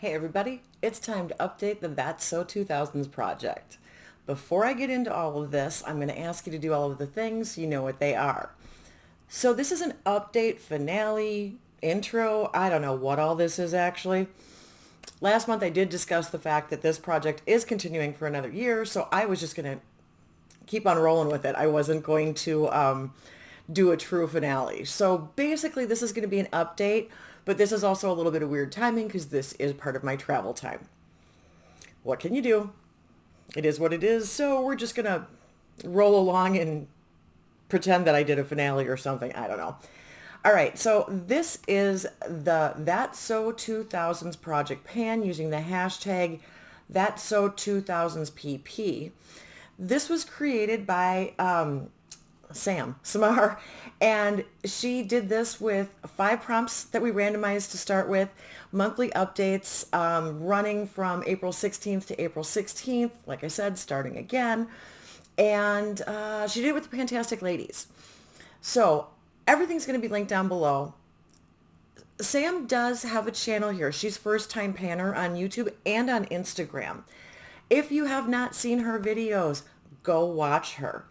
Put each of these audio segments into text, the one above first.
Hey everybody, it's time to update the That's So 2000s project. Before I get into all of this, I'm going to ask you to do all of the things. You know what they are. So this is an update, finale, intro. I don't know what all this is actually. Last month I did discuss the fact that this project is continuing for another year, so I was just going to keep on rolling with it. I wasn't going to do a true finale. So basically this is going to be an update, but this is also a little bit of weird timing because this is part of my travel time. What can you do? It is what it is. So we're just going to roll along and pretend that I did a finale or something. I don't know. All right. So this is the That's So 2000s Project Pan using the hashtag That's So 2000s PP. This was created by Sam Samar, and she did this with 5 prompts that we randomized to start with, monthly updates running from April 16th to April 16th, like I said, starting again, and she did it with the Fantastic Ladies. So everything's going to be linked down below. Sam does have a channel here. She's First Time Panner on YouTube and on Instagram. If you have not seen her videos, go watch her.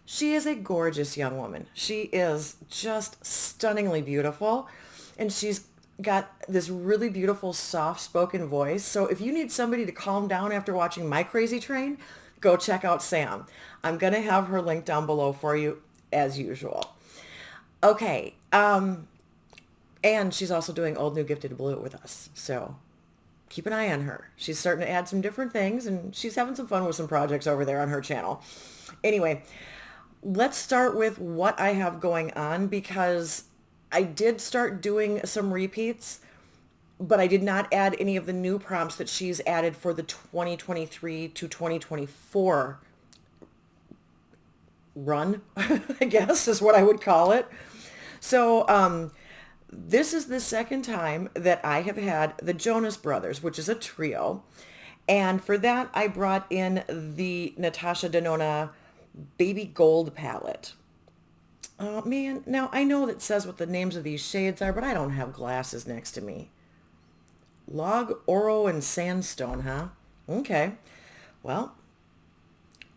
She is a gorgeous young woman. She is just stunningly beautiful, and she's got this really beautiful soft-spoken voice. So if you need somebody to calm down after watching My Crazy Train, go check out Sam. I'm going to have her link down below for you as usual. Okay, and she's also doing Old New Gifted Blue with us, so keep an eye on her. She's starting to add some different things, and she's having some fun with some projects over there on her channel. Anyway, let's start with what I have going on, because I did start doing some repeats, but I did not add any of the new prompts that she's added for the 2023 to 2024 run, I guess is what I would call it. So this is the second time that I have had the Jonas Brothers, which is a trio. And for that, I brought in the Natasha Denona Baby Gold palette. Oh man, now I know that says what the names of these shades are, but I don't have glasses next to me. Log, Oro, and Sandstone, huh? Okay. Well,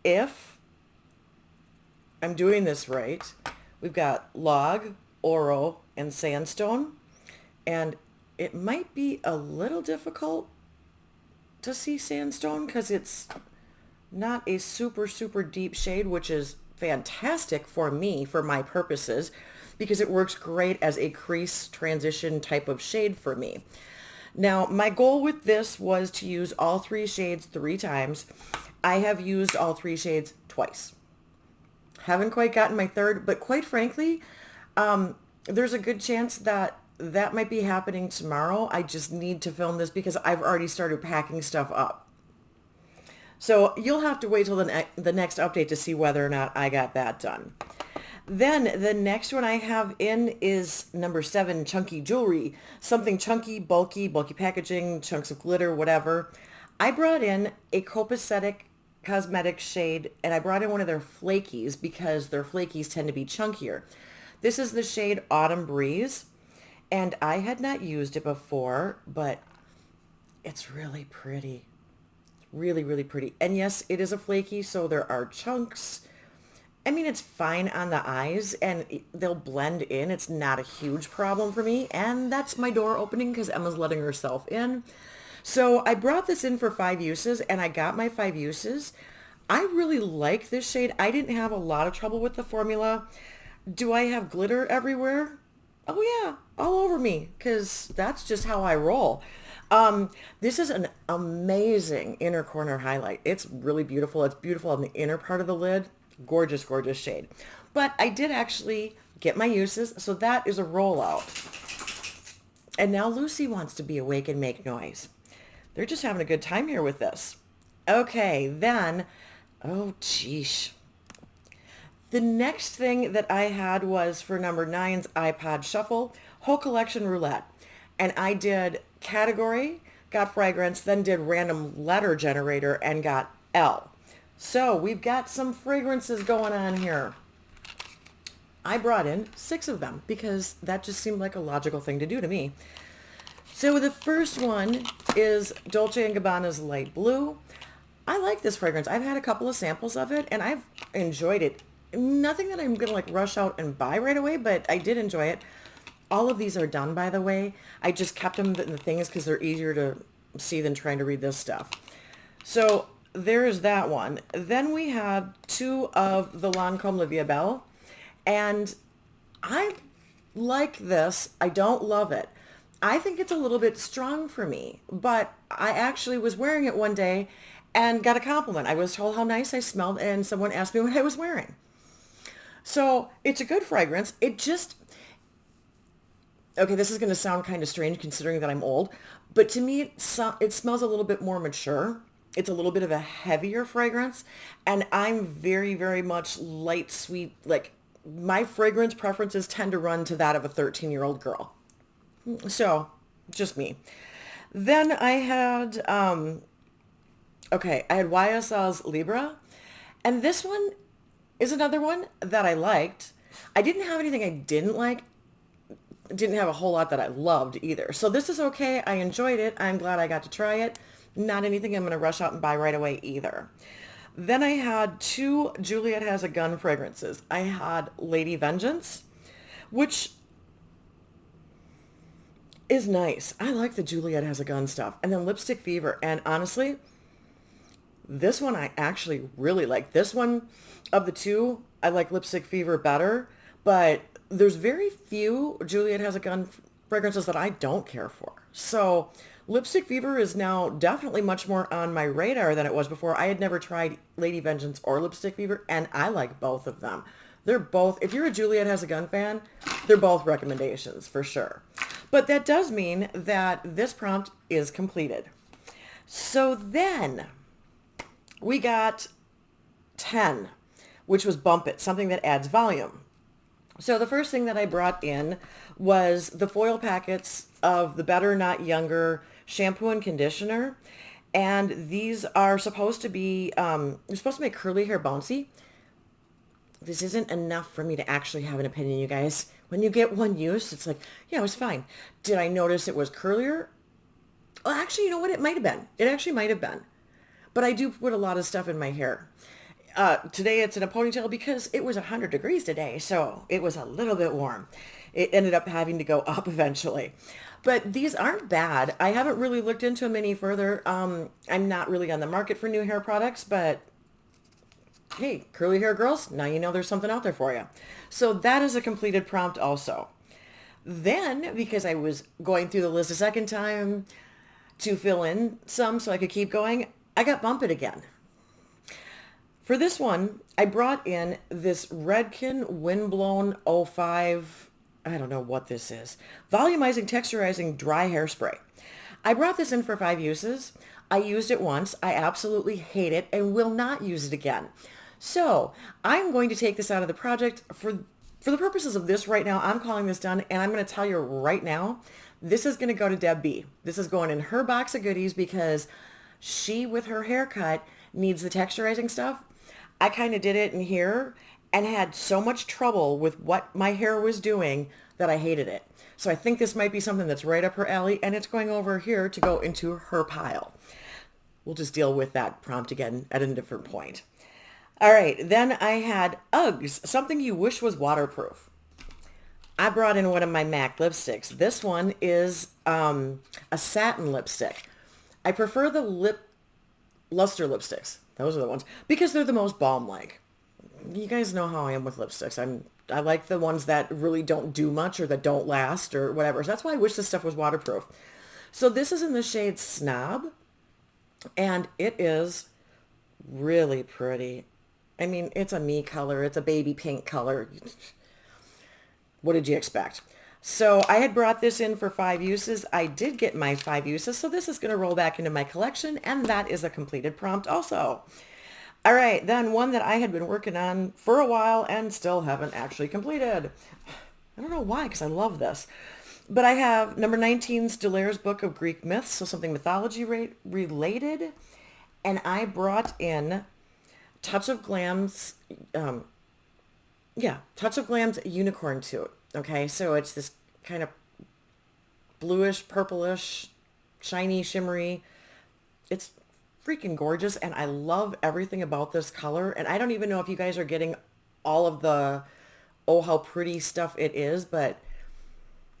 if I'm doing this right, we've got Log, Oro, and Sandstone, and it might be a little difficult to see Sandstone because it's not a super deep shade, which is fantastic for me, for my purposes, because it works great as a crease transition type of shade for me. Now, my goal with this was to use all 3 shades 3 times. I have used all 3 shades twice. Haven't quite gotten my third, but quite frankly, there's a good chance that that might be happening tomorrow. I just need to film this because I've already started packing stuff up. So you'll have to wait till the next update to see whether or not I got that done. Then the next one I have in is number 7, Chunky Jewelry. Something chunky, bulky packaging, chunks of glitter, whatever. I brought in a copacetic cosmetic shade, and I brought in one of their flakies because their flakies tend to be chunkier. This is the shade Autumn Breeze, and I had not used it before, but it's really pretty. Really pretty. And yes, it is a flaky, so there are chunks. I mean, it's fine on the eyes, and they'll blend in. It's not a huge problem for me, and that's my door opening because Emma's letting herself in. So I brought this in for 5 uses, and I got my 5 uses. I really like this shade. I didn't have a lot of trouble with the formula. Do I have glitter everywhere? Oh yeah, all over me, because that's just how I roll. This is an amazing inner corner highlight. It's really beautiful. It's beautiful on the inner part of the lid. Gorgeous shade. But I did actually get my uses, so that is a rollout. And now Lucy wants to be awake and make noise. They're just having a good time here with this. Okay, then, oh geesh. The next thing that I had was for number 9's iPod Shuffle, whole collection roulette. And I did category, got fragrance, then did random letter generator and got L. So we've got some fragrances going on here. I brought in 6 of them because that just seemed like a logical thing to do to me. So the first one is Dolce & Gabbana's Light Blue. I like this fragrance. I've had a couple of samples of it and I've enjoyed it. Nothing that I'm going to like rush out and buy right away, but I did enjoy it. All of these are done, by the way. I just kept them in the things because they're easier to see than trying to read this stuff. So there's that one. Then we had two of the Lancome La Vie Belle. And I like this. I don't love it. I think it's a little bit strong for me, but I actually was wearing it one day and got a compliment. I was told how nice I smelled and someone asked me what I was wearing. So it's a good fragrance. It just, okay, this is going to sound kind of strange considering that I'm old, but to me, it smells a little bit more mature. It's a little bit of a heavier fragrance, and I'm very, very much light, sweet, like my fragrance preferences tend to run to that of a 13-year-old girl. So, just me. Then I had, I had YSL's Libra, and this one is another one that I liked. I didn't have anything I didn't like. Didn't have a whole lot that I loved either. So this is okay. I enjoyed it. I'm glad I got to try it. Not anything I'm going to rush out and buy right away either. Then I had two Juliet Has a Gun fragrances. I had Lady Vengeance, which is nice. I like the Juliet Has a Gun stuff. And then Lipstick Fever. And honestly, this one I actually really like. This one of the two, I like Lipstick Fever better. But there's very few Juliet Has a Gun fragrances that I don't care for. So Lipstick Fever is now definitely much more on my radar than it was before. I had never tried Lady Vengeance or Lipstick Fever, and I like both of them. They're both, if you're a Juliet Has a Gun fan, they're both recommendations for sure. But that does mean that this prompt is completed. So then we got 10, which was Bump It, something that adds volume. So the first thing that I brought in was the foil packets of the Better Not Younger shampoo and conditioner. And these are supposed to be, they're supposed to make curly hair bouncy. This isn't enough for me to actually have an opinion, you guys. When you get one use, it's like, yeah, it was fine. Did I notice it was curlier? Well, actually, you know what? It might have been. It actually might have been. But I do put a lot of stuff in my hair. Today it's in a ponytail because it was 100 degrees today, so it was a little bit warm. It ended up having to go up eventually. But these aren't bad. I haven't really looked into them any further. I'm not really on the market for new hair products, but hey, curly hair girls, now you know there's something out there for you. So that is a completed prompt also. Then, because I was going through the list a second time to fill in some so I could keep going, I got Bump It again. For this one, I brought in this Redken Windblown 05, I don't know what this is, volumizing, texturizing dry hairspray. I brought this in for 5 uses. I used it once. I absolutely hate it and will not use it again. So I'm going to take this out of the project for the purposes of this right now. I'm calling this done, and I'm going to tell you right now, this is going to go to Deb B. This is going in her box of goodies because she, with her haircut, needs the texturizing stuff. I kind of did it in here and had so much trouble with what my hair was doing that I hated it. So I think this might be something that's right up her alley, and it's going over here to go into her pile. We'll just deal with that prompt again at a different point. All right, then I had Uggs, something you wish was waterproof. I brought in one of my MAC lipsticks. This one is a satin lipstick. I prefer the lip luster lipsticks. Those are the ones because they're the most balm-like. You guys know how I am with lipsticks. I like the ones that really don't do much or that don't last or whatever. So that's why I wish this stuff was waterproof. So this is in the shade Snob, and it is really pretty. I mean, it's a me color. It's a baby pink color. What did you expect? So I had brought this in for 5 uses. I did get my 5 uses, so this is going to roll back into my collection, and that is a completed prompt also. All right, then one that I had been working on for a while and still haven't actually completed. I don't know why, because I love this. But I have number 19's Delaire's Book of Greek Myths, so something mythology related. And I brought in Touch of Glam's, Touch of Glam's Unicorn Toot. Okay, so it's this kind of bluish, purplish shiny, shimmery. It's freaking gorgeous, and I love everything about this color. And I don't even know if you guys are getting all of the, oh, how pretty stuff it is, but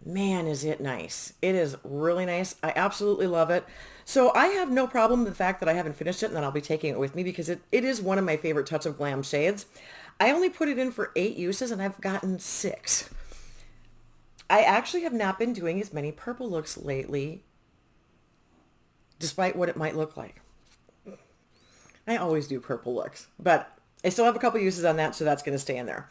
man, is it nice. It is really nice. I absolutely love it. So I have no problem with the fact that I haven't finished it and that I'll be taking it with me because it is one of my favorite Touch of Glam shades. I only put it in for 8 uses and I've gotten 6. I actually have not been doing as many purple looks lately, despite what it might look like. I always do purple looks, but I still have a couple uses on that, so that's going to stay in there.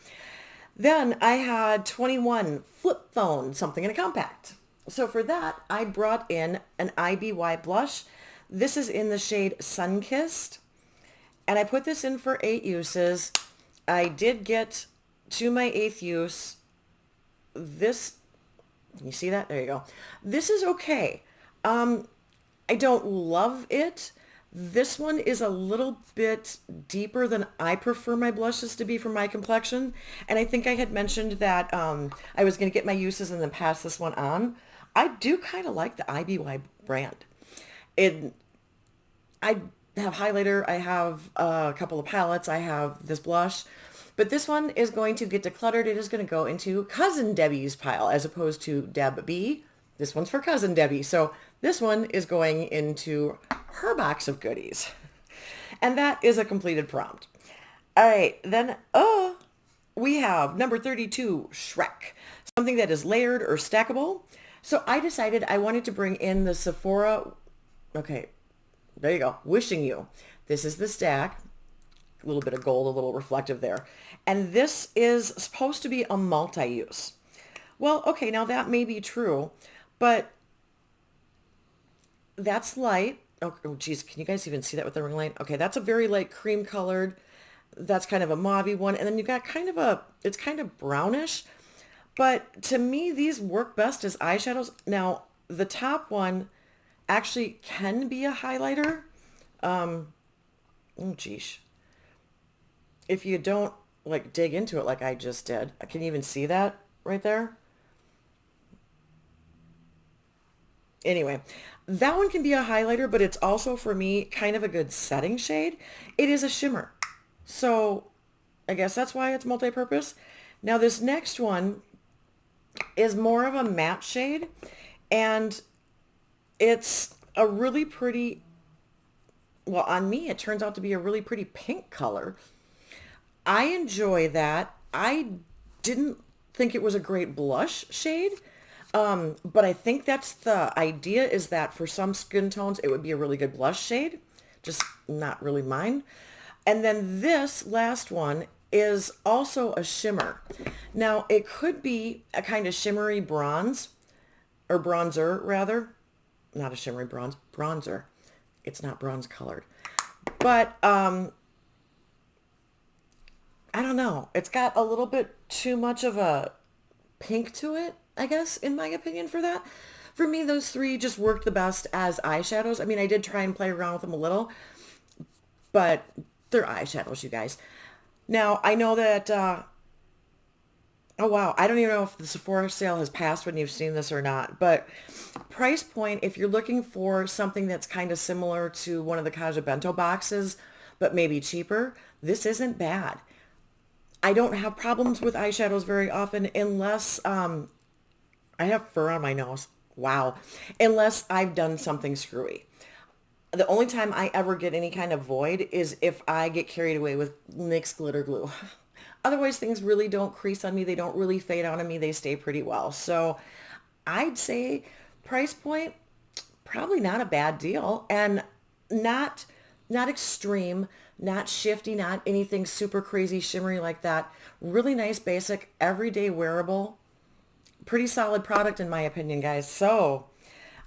Then I had 21 flip phone, something in a compact. So for that, I brought in an IBY blush. This is in the shade Sunkissed, and I put this in for 8 uses. I did get to my 8th use. This, you see that? There you go. This is okay. I don't love it. This one is a little bit deeper than I prefer my blushes to be for my complexion. And I think I had mentioned that I was going to get my uses and then pass this one on. I do kind of like the IBY brand. I have highlighter, I have a couple of palettes, I have this blush. But this one is going to get decluttered. It is going to go into Cousin Debbie's pile as opposed to Deb B. This one's for Cousin Debbie. So this one is going into her box of goodies. And that is a completed prompt. All right, then, we have number 32, Shrek. Something that is layered or stackable. So I decided I wanted to bring in the Sephora, okay, there you go, Wishing You. This is the stack. A little bit of gold, a little reflective there. And this is supposed to be a multi-use. Well, okay, now that may be true, but that's light. Oh, geez, can you guys even see that with the ring light? Okay, that's a very light cream colored. That's kind of a mauve one. And then you've got kind of it's kind of brownish. But to me, these work best as eyeshadows. Now, the top one actually can be a highlighter. Oh, geez. If you don't like dig into it like I just did, can you even see that right there? Anyway, that one can be a highlighter, but it's also for me kind of a good setting shade. It is a shimmer. So I guess that's why it's multi-purpose. Now this next one is more of a matte shade, and it's a really pretty, well, on me it turns out to be a really pretty pink color. I enjoy that. I didn't think it was a great blush shade, but I think that's the idea, is that for some skin tones it would be a really good blush shade, just not really mine. And then this last one is also a shimmer. Now it could be a kind of shimmery bronze, or bronzer rather, not a shimmery bronze, bronzer. It's not bronze colored, but I don't know. It's got a little bit too much of a pink to it, I guess, in my opinion for that. For me, those three just worked the best as eyeshadows. I mean, I did try and play around with them a little, but they're eyeshadows, you guys. Now, I know that, oh wow, I don't even know if the Sephora sale has passed when you've seen this or not, but price point, if you're looking for something that's kind of similar to one of the Kaja Bento boxes, but maybe cheaper, this isn't bad. I don't have problems with eyeshadows very often unless, I have fur on my nose. Wow. Unless I've done something screwy. The only time I ever get any kind of void is if I get carried away with NYX glitter glue. Otherwise, things really don't crease on me. They don't really fade out on me. They stay pretty well. So I'd say price point, probably not a bad deal, and not extreme, not shifty, not anything super crazy shimmery like that. Really nice, basic, everyday wearable, pretty solid product in my opinion, guys. So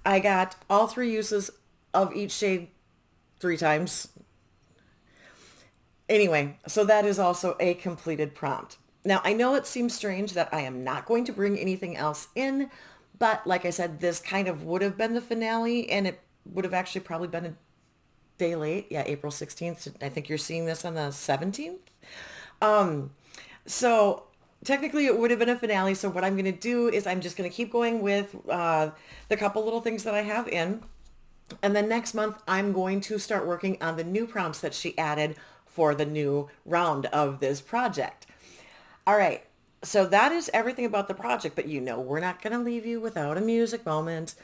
I got all 3 uses of each shade 3 times. Anyway, so that is also a completed prompt. Now, I know it seems strange that I am not going to bring anything else in, but like I said, this kind of would have been the finale, and it would have actually probably been a day late. Yeah, April 16th. I think you're seeing this on the 17th. So technically it would have been a finale. So what I'm going to do is I'm just going to keep going with the couple little things that I have in. And then next month, I'm going to start working on the new prompts that she added for the new round of this project. All right. So that is everything about the project, but we're not going to leave you without a music moment.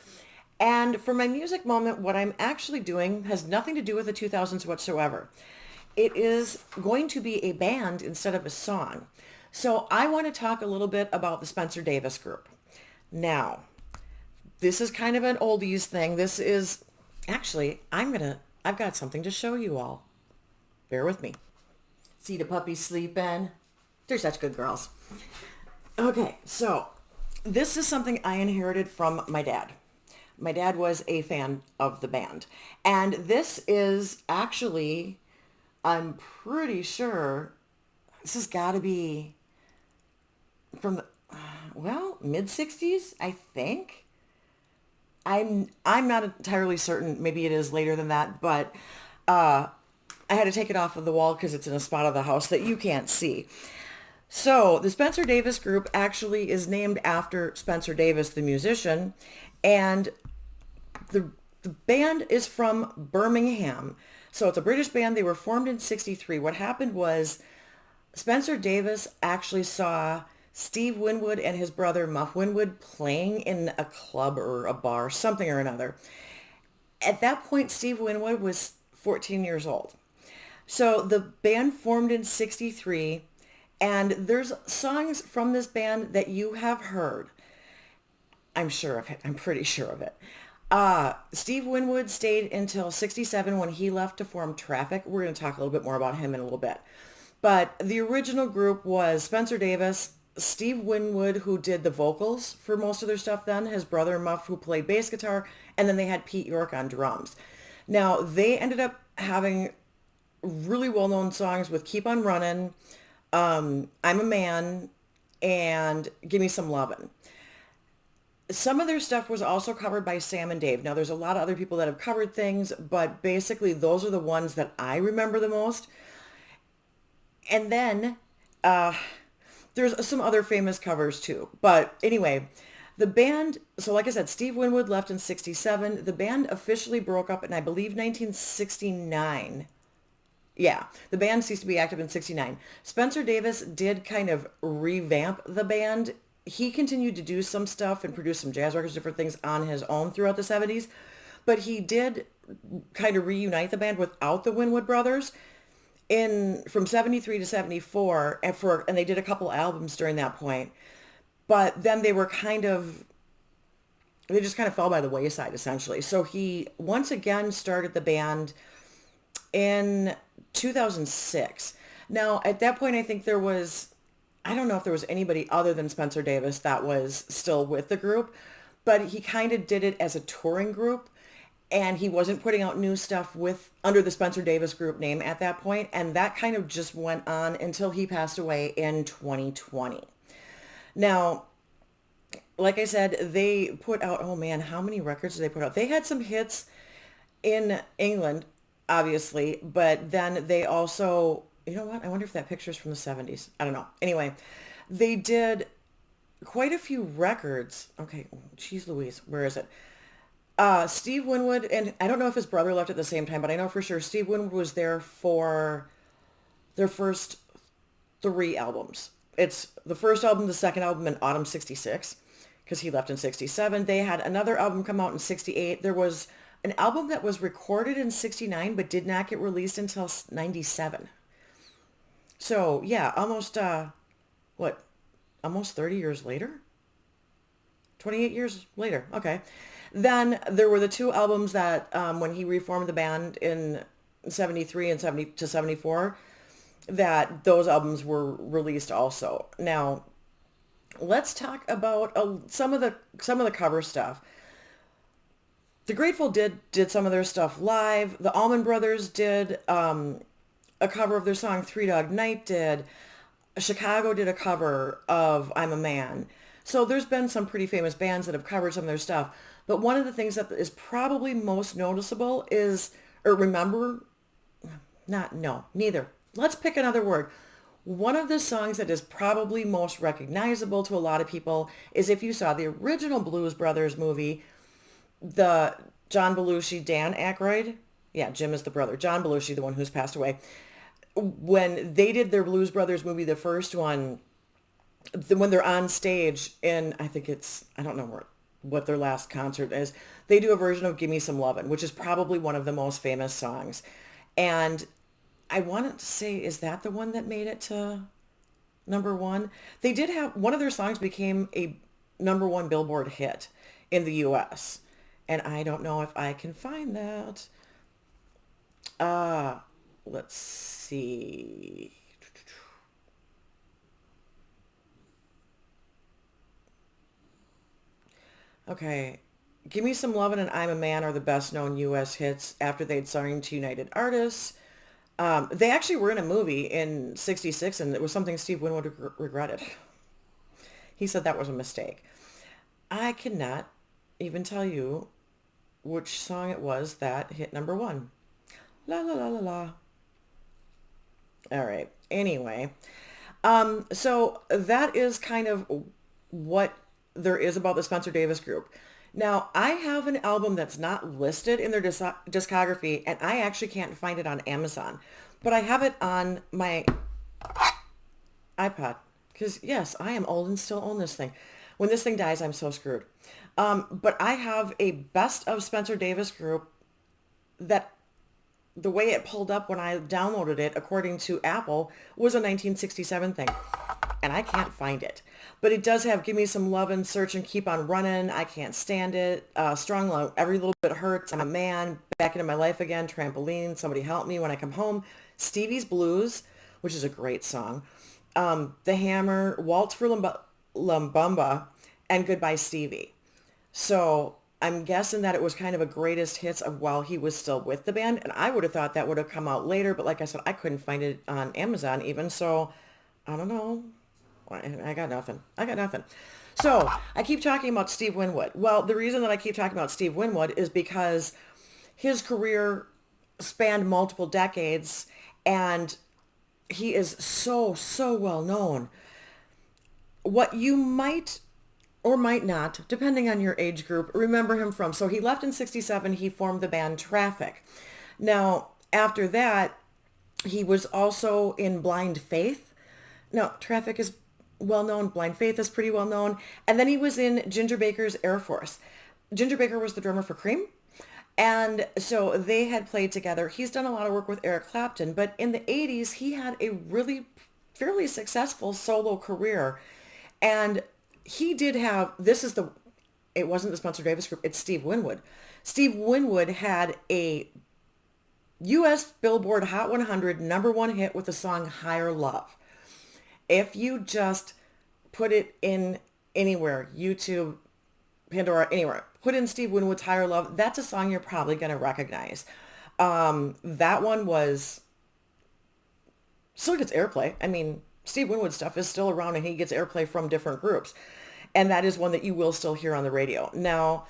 And for my music moment, what I'm actually doing has nothing to do with the 2000s whatsoever. It is going to be a band instead of a song. So I want to talk a little bit about the Spencer Davis Group. Now, this is kind of an oldies thing. This is actually, I've got something to show you all. Bear with me. See the puppies sleeping? They're such good girls. Okay, so this is something I inherited from my dad. My dad was a fan of the band. And this is actually, I'm pretty sure, this has got to be from the, mid 60s, I think. I'm not entirely certain. Maybe it is later than that, but I had to take it off of the wall because it's in a spot of the house that you can't see. So the Spencer Davis Group actually is named after Spencer Davis, the musician, and the band is from Birmingham. So it's a British band. They were formed in 63. What happened was Spencer Davis actually saw Steve Winwood and his brother Muff Winwood playing in a club or a bar, something or another. At that point, Steve Winwood was 14 years old. So the band formed in 63, and there's songs from this band that you have heard. I'm sure of it. I'm pretty sure of it. Steve Winwood stayed until 67 when he left to form Traffic. We're going to talk a little bit more about him in a little bit. But the original group was Spencer Davis, Steve Winwood, who did the vocals for most of their stuff then, his brother Muff, who played bass guitar, and then they had Pete York on drums. Now, they ended up having really well-known songs with Keep on Running, I'm a Man, and Give Me Some Lovin'. Some of their stuff was also covered by Sam and Dave. Now, there's a lot of other people that have covered things, but basically those are the ones that I remember the most. And then there's some other famous covers too. But anyway, the band, so like I said, Steve Winwood left in 67. The band officially broke up in, I believe, 1969. Yeah, the band ceased to be active in 69. Spencer Davis did kind of revamp the band. He continued to do some stuff and produce some jazz records, different things on his own throughout the 70s. But he did kind of reunite the band without the Winwood brothers in from 73 to 74, and they did a couple albums during that point. But then they just kind of fell by the wayside, essentially. So he once again started the band in 2006. Now, at that point, I think I don't know if there was anybody other than Spencer Davis that was still with the group, but he kind of did it as a touring group, and he wasn't putting out new stuff under the Spencer Davis Group name at that point, and that kind of just went on until he passed away in 2020. Now, like I said, they put out, oh man, how many records did they put out? They had some hits in England, obviously, but then they also, you know what? I wonder if that picture's from the 70s. I don't know. Anyway, they did quite a few records. Okay, geez Louise, where is it? Steve Winwood, and I don't know if his brother left at the same time, but I know for sure Steve Winwood was there for their first 3 albums. It's the first album, the second album in autumn 66, because he left in 67. They had another album come out in 68. There was an album that was recorded in 69 but did not get released until 97. So yeah, almost almost 30 years later? 28 years later. Okay. Then there were the 2 albums that when he reformed the band in 73 and 70 to 74, that those albums were released also. Now, let's talk about some of the cover stuff. The Grateful did some of their stuff live. The Allman Brothers did a cover of their song Three Dog Night did. Chicago did a cover of I'm a Man. So there's been some pretty famous bands that have covered some of their stuff. But one of the things that is probably most noticeable is, neither. Let's pick another word. One of the songs that is probably most recognizable to a lot of people is if you saw the original Blues Brothers movie, the John Belushi, Dan Aykroyd. Yeah, Jim is the brother. John Belushi, the one who's passed away. When they did their Blues Brothers movie, the first one, when they're on stage in, I think it's, I don't know what their last concert is, they do a version of Gimme Some Lovin', which is probably one of the most famous songs. And I wanted to say, is that the one that made it to number one? They did have, one of their songs became a number one Billboard hit in the US. And I don't know if I can find that. Uh, let's see. Okay. Give Me Some Lovin' and I'm a Man are the best known US hits after they'd signed to United Artists. They actually were in a movie in 66 and it was something Steve Winwood regretted. He said that was a mistake. I cannot even tell you which song it was that hit number one. La la la la la. All right. Anyway, so that is kind of what there is about the Spencer Davis Group. Now, I have an album that's not listed in their discography, and I actually can't find it on Amazon, but I have it on my iPod. Because yes, I am old and still own this thing. When this thing dies, I'm so screwed. But I have a best of Spencer Davis Group that the way it pulled up when I downloaded it, according to Apple, was a 1967 thing. And I can't find it. But it does have Give Me Some Lovin', Search and Keep on Running, I Can't Stand It, Strong Love, Every Little Bit Hurts, I'm a Man, Back into My Life Again, Trampoline, Somebody Help Me When I Come Home, Stevie's Blues, which is a great song, The Hammer, Waltz for Lumbumba, and Goodbye Stevie. So I'm guessing that it was kind of a greatest hits of while he was still with the band. And I would have thought that would have come out later. But like I said, I couldn't find it on Amazon even. So I don't know. I got nothing. I got nothing. So I keep talking about Steve Winwood. Well, the reason that I keep talking about Steve Winwood is because his career spanned multiple decades and he is so, so well known. What you might or might not, depending on your age group, remember him from. So he left in 67. He formed the band Traffic. Now, after that, he was also in Blind Faith. Now, Traffic is well known. Blind Faith is pretty well known. And then he was in Ginger Baker's Air Force. Ginger Baker was the drummer for Cream. And so they had played together. He's done a lot of work with Eric Clapton, but in the 80s, he had a really fairly successful solo career. And he did have, it wasn't the Spencer Davis Group, it's Steve Winwood. Steve Winwood had a U.S. Billboard Hot 100 number one hit with the song Higher Love. If you just put it in anywhere, YouTube, Pandora, anywhere, put in Steve Winwood's Higher Love, that's a song you're probably going to recognize. That one still gets airplay. I mean, Steve Winwood stuff is still around and he gets airplay from different groups. And that is one that you will still hear on the radio. Now,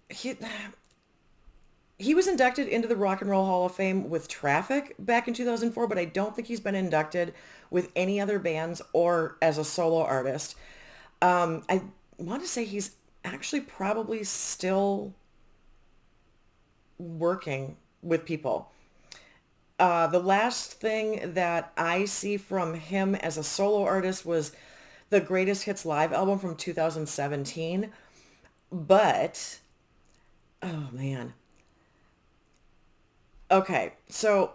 he was inducted into the Rock and Roll Hall of Fame with Traffic back in 2004, but I don't think he's been inducted with any other bands or as a solo artist. I want to say he's actually probably still working with people. The last thing that I see from him as a solo artist was the Greatest Hits Live album from 2017. But, oh man. Okay, so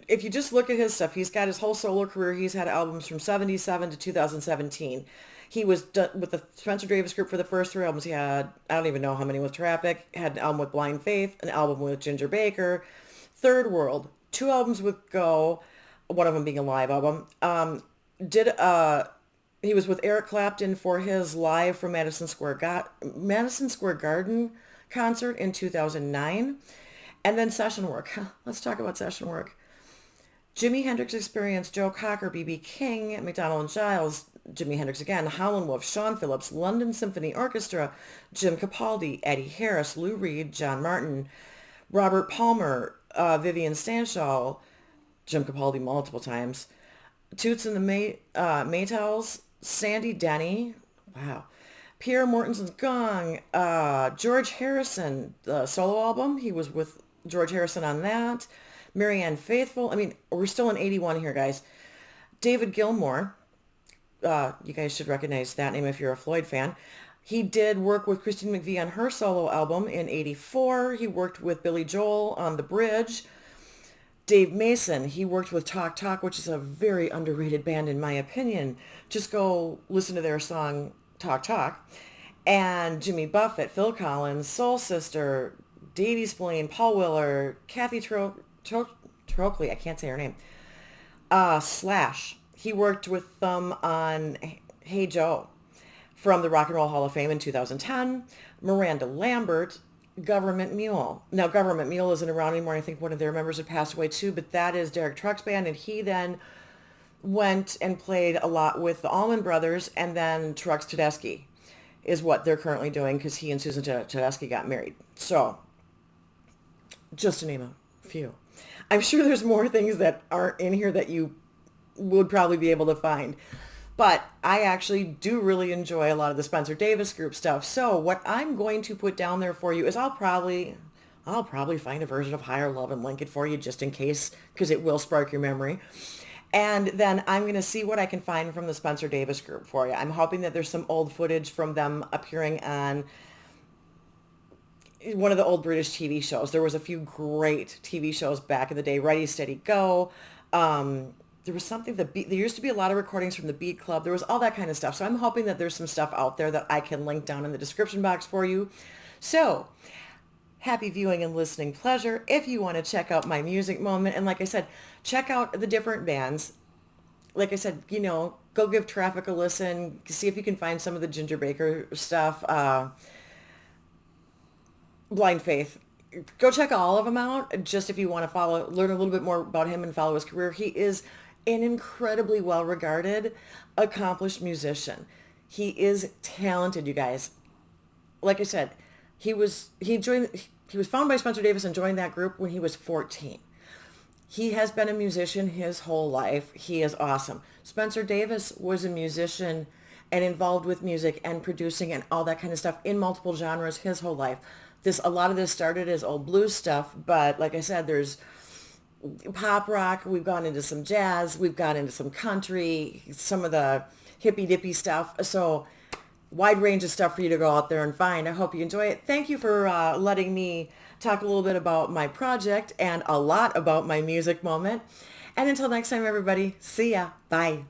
if you just look at his stuff, he's got his whole solo career. He's had albums from 77 to 2017. He was with the Spencer Davis Group for the first three albums. He had, I don't even know how many with Traffic, had an album with Blind Faith, an album with Ginger Baker, Third World, two albums with Go, one of them being a live album. He was with Eric Clapton for his live from Madison Square Garden concert in 2009. And then session work. Let's talk about session work. Jimi Hendrix Experience, Joe Cocker, B.B. King, McDonald and Giles, Jimi Hendrix again, Howlin' Wolf, Sean Phillips, London Symphony Orchestra, Jim Capaldi, Eddie Harris, Lou Reed, John Martin, Robert Palmer, Vivian Stanshall, Jim Capaldi multiple times, Toots and the Maytals, Sandy Denny, wow, Pierre Mortensen's Gong, George Harrison, the solo album. He was with George Harrison on that. Marianne Faithfull. I mean, we're still in 81 here, guys. David Gilmour. You guys should recognize that name if you're a Floyd fan. He did work with Christine McVie on her solo album in 84. He worked with Billy Joel on The Bridge. Dave Mason, he worked with Talk Talk, which is a very underrated band in my opinion. Just go listen to their song Talk Talk. And Jimmy Buffett, Phil Collins, Soul Sister, Davey Spillane, Paul Weller, Kathy Trockley, I can't say her name. Slash, he worked with them on Hey Joe from the Rock and Roll Hall of Fame in 2010. Miranda Lambert, Government Mule. Now, Government Mule isn't around anymore. I think one of their members had passed away too, but that is Derek Truck's band, and he then went and played a lot with the Allman Brothers, and then Trucks Tedeschi is what they're currently doing because he and Susan Tedeschi got married. So, just to name a few. I'm sure there's more things that aren't in here that you would probably be able to find. But I actually do really enjoy a lot of the Spencer Davis Group stuff. So what I'm going to put down there for you is I'll probably find a version of Higher Love and link it for you just in case, because it will spark your memory. And then I'm going to see what I can find from the Spencer Davis Group for you. I'm hoping that there's some old footage from them appearing on one of the old British TV shows. There was a few great TV shows back in the day. Ready, Steady, Go. There was something, there used to be a lot of recordings from the Beat Club. There was all that kind of stuff. So I'm hoping that there's some stuff out there that I can link down in the description box for you. So happy viewing and listening pleasure. If you want to check out my music moment, and like I said, check out the different bands. Like I said, go give Traffic a listen. See if you can find some of the Ginger Baker stuff. Blind Faith. Go check all of them out, just if you want to learn a little bit more about him and follow his career. He is an incredibly well-regarded, accomplished musician. He is talented, you guys. Like I said, he was found by Spencer Davis and joined that group when he was 14. He has been a musician his whole life. He is awesome. Spencer Davis was a musician and involved with music and producing and all that kind of stuff in multiple genres his whole life. A lot of this started as old blues stuff, but like I said, there's pop rock, we've gone into some jazz, we've gone into some country, some of the hippy dippy stuff. So wide range of stuff for you to go out there and find. I hope you enjoy it. Thank you for letting me talk a little bit about my project and a lot about my music moment. And until next time, everybody, see ya. Bye.